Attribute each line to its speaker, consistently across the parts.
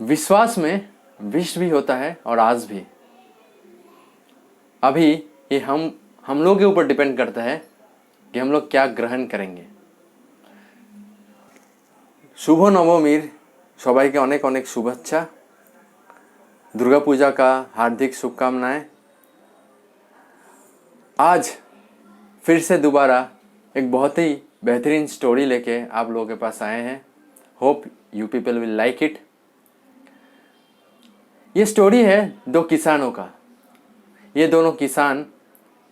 Speaker 1: विश्वास में विष भी होता है और आस भी। अभी ये हम लोग के ऊपर डिपेंड करता है कि हम लोग क्या ग्रहण करेंगे। শুভ নবমীর সবাইকে অনেক অনেক শুভেচ্ছা। दुर्गा पूजा का हार्दिक शुभकामनाएं। आज फिर से दोबारा एक बहुत ही बेहतरीन स्टोरी लेके आप लोगों के पास आए हैं। Hope you people will like it. ये स्टोरी है दो किसानों का। ये दोनों किसान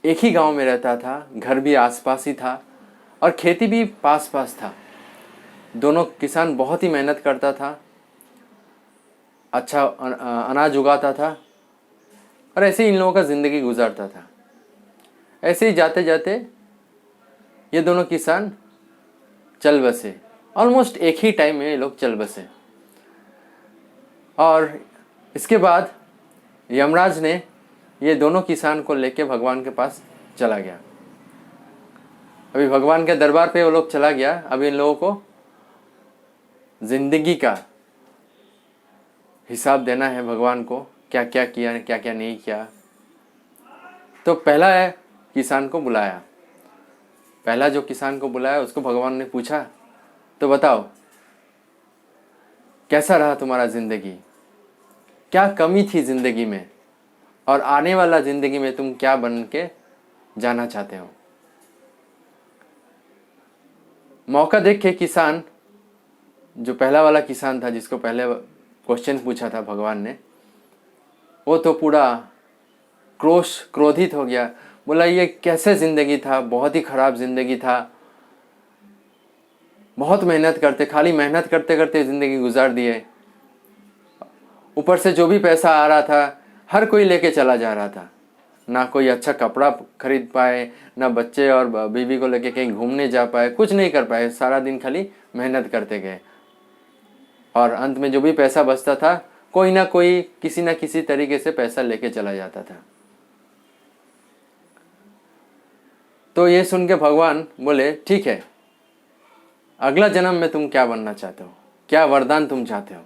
Speaker 1: एक ही गांव में रहता था, घर भी आसपास ही था और खेती भी पास पास था। दोनों किसान बहुत ही मेहनत करता था, अच्छा अनाज उगाता था और ऐसे ही इन लोगों का ज़िंदगी गुजारता था। ऐसे ही जाते जाते ये दोनों किसान चल बसे। ऑलमोस्ट एक ही टाइम में ये लोग चल बसे और इसके बाद यमराज ने ये दोनों किसान को लेके भगवान के पास चला गया। अभी भगवान के दरबार पे वो लोग चला गया। अभी इन लोगों को ज़िंदगी का हिसाब देना है भगवान को, क्या क्या किया, क्या क्या नहीं किया। तो पहला है किसान को बुलाया। पहला जो किसान को बुलाया उसको भगवान ने पूछा, तो बताओ कैसा रहा तुम्हारा ज़िंदगी, क्या कमी थी ज़िंदगी में और आने वाला ज़िंदगी में तुम क्या बन के जाना चाहते हो। मौका देख के किसान, जो पहला वाला किसान था जिसको पहले क्वेश्चन पूछा था भगवान ने, वो तो पूरा क्रोधित हो गया। बोला ये कैसे ज़िंदगी था, बहुत ही ख़राब ज़िंदगी था। बहुत मेहनत करते, खाली मेहनत करते करते ज़िंदगी गुजार दिए। ऊपर से जो भी पैसा आ रहा था हर कोई लेके चला जा रहा था। ना कोई अच्छा कपड़ा खरीद पाए, ना बच्चे और बीवी को लेके कहीं घूमने जा पाए, कुछ नहीं कर पाए। सारा दिन खाली मेहनत करते गए और अंत में जो भी पैसा बचता था कोई ना कोई किसी ना किसी तरीके से पैसा लेके चला जाता था। तो ये सुन के भगवान बोले, ठीक है, अगला जन्म में तुम क्या बनना चाहते हो, क्या वरदान तुम चाहते हो।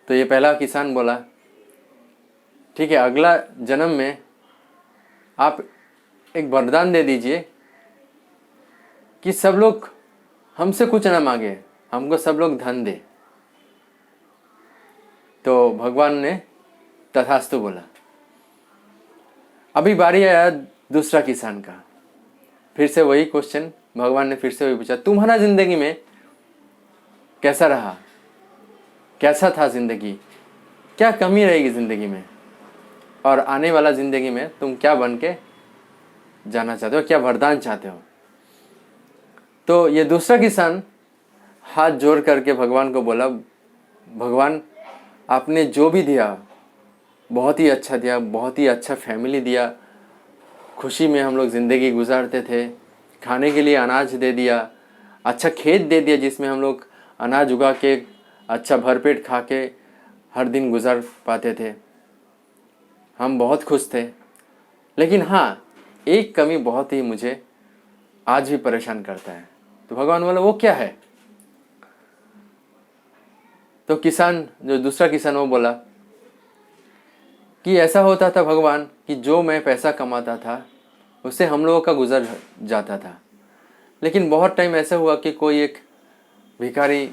Speaker 1: तो ये पहला किसान बोला, ठीक है, अगला जन्म में आप एक वरदान दे दीजिए कि सब लोग हमसे कुछ ना मांगे, हमको सब लोग धन दे। तो भगवान ने तथास्तु बोला। अभी बारी आया दूसरा किसान का। फिर से वही क्वेश्चन भगवान ने फिर से वही पूछा, तुम्हारा ज़िंदगी में कैसा रहा, कैसा था ज़िंदगी, क्या कमी रहेगी ज़िंदगी में और आने वाला ज़िंदगी में तुम क्या बन के जाना चाहते हो, क्या वरदान चाहते हो। तो ये दूसरा किसान हाथ जोड़ करके भगवान को बोला, भगवान आपने जो भी दिया बहुत ही अच्छा दिया, बहुत ही अच्छा फैमिली दिया, खुशी में हम लोग ज़िंदगी गुजारते थे, खाने के लिए अनाज दे दिया, अच्छा खेत दे दिया जिसमें हम लोग अनाज उगा के अच्छा भरपेट खा के हर दिन गुजार पाते थे। हम बहुत खुश थे। लेकिन हाँ, एक कमी बहुत ही मुझे आज भी परेशान करता है। तो भगवान बोला, वो क्या है। तो किसान, जो दूसरा किसान, वो बोला कि ऐसा होता था भगवान कि जो मैं पैसा कमाता था उससे हम लोगों का गुजर जाता था। लेकिन बहुत टाइम ऐसा हुआ कि कोई एक भिखारी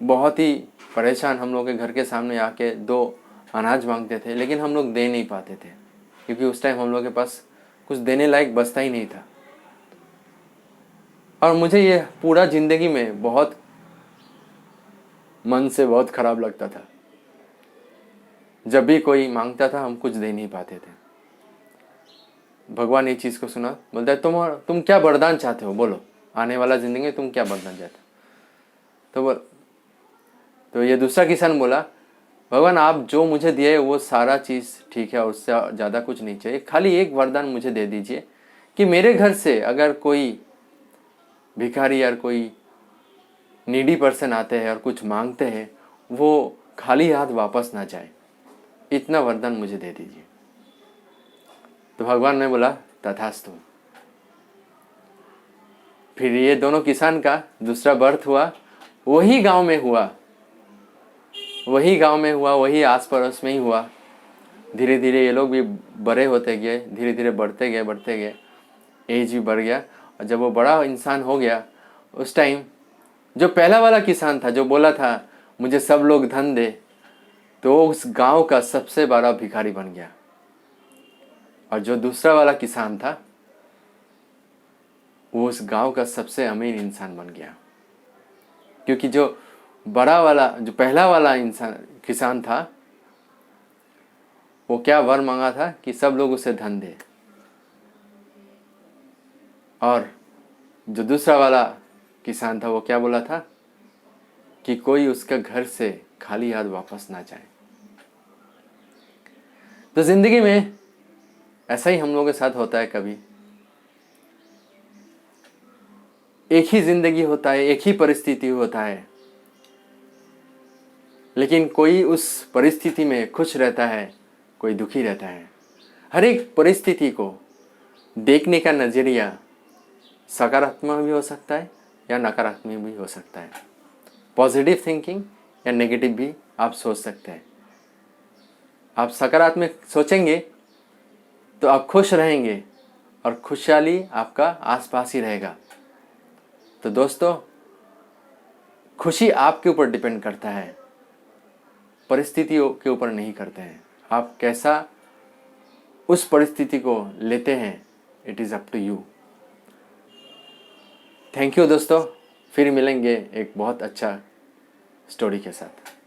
Speaker 1: बहुत ही परेशान हम लोग के घर के सामने आके 2 अनाज मांगते थे, लेकिन हम लोग दे नहीं पाते थे क्योंकि उस टाइम हम लोग के पास कुछ देने लायक बचता ही नहीं था। और मुझे ये पूरा ज़िंदगी में बहुत मन से बहुत ख़राब लगता था। जब भी कोई मांगता था हम कुछ दे नहीं पाते थे। भगवान ये चीज़ को सुना, बोलता है तुम क्या वरदान चाहते हो, बोलो आने वाला ज़िंदगी में तुम क्या वरदान चाहते हो। तो ये दूसरा किसान बोला, भगवान आप जो मुझे दिए वो सारा चीज़ ठीक है, उससे ज़्यादा कुछ नहीं चाहिए, खाली एक वरदान मुझे दे दीजिए कि मेरे घर से अगर कोई भिखारी या कोई नीडी पर्सन आते हैं और कुछ मांगते हैं वो खाली हाथ वापस ना जाए, इतना वरदान मुझे दे दीजिए। तो भगवान ने बोला तथास्तु। फिर ये दोनों किसान का दूसरा बर्थ हुआ, वही गांव में हुआ वही गांव में हुआ, वही आस पड़ोस में ही हुआ। धीरे धीरे ये लोग भी बड़े होते गए, धीरे धीरे बढ़ते गए, एज भी बढ़ गया। और जब वो बड़ा इंसान हो गया, उस टाइम जो पहला वाला किसान था जो बोला था मुझे सब लोग धन दे, तो वो उस गांव का सबसे बड़ा भिखारी बन गया। और जो दूसरा वाला किसान था वो उस गांव का सबसे अमीर इंसान बन गया। क्योंकि जो बड़ा वाला, जो पहला वाला इंसान किसान था, वो क्या वर मांगा था कि सब लोग उसे धन दे। और जो दूसरा वाला किसान था वो क्या बोला था कि कोई उसका घर से खाली हाथ वापस ना जाए। तो जिंदगी में ऐसा ही हम लोगों के साथ होता है। कभी एक ही जिंदगी होता है, एक ही परिस्थिति होता है, लेकिन कोई उस परिस्थिति में खुश रहता है, कोई दुखी रहता है। हर एक परिस्थिति को देखने का नजरिया सकारात्मक भी हो सकता है या नकारात्मक भी हो सकता है। पॉजिटिव थिंकिंग या नेगेटिव भी आप सोच सकते हैं। आप सकारात्मक सोचेंगे तो आप खुश रहेंगे और खुशहाली आपका आसपास ही रहेगा। तो दोस्तों, खुशी आपके ऊपर डिपेंड करता है, परिस्थितियों के ऊपर नहीं करते हैं। आप कैसा उस परिस्थिति को लेते हैं, it is up to you. Thank you दोस्तों, फिर मिलेंगे एक बहुत अच्छा स्टोरी के साथ।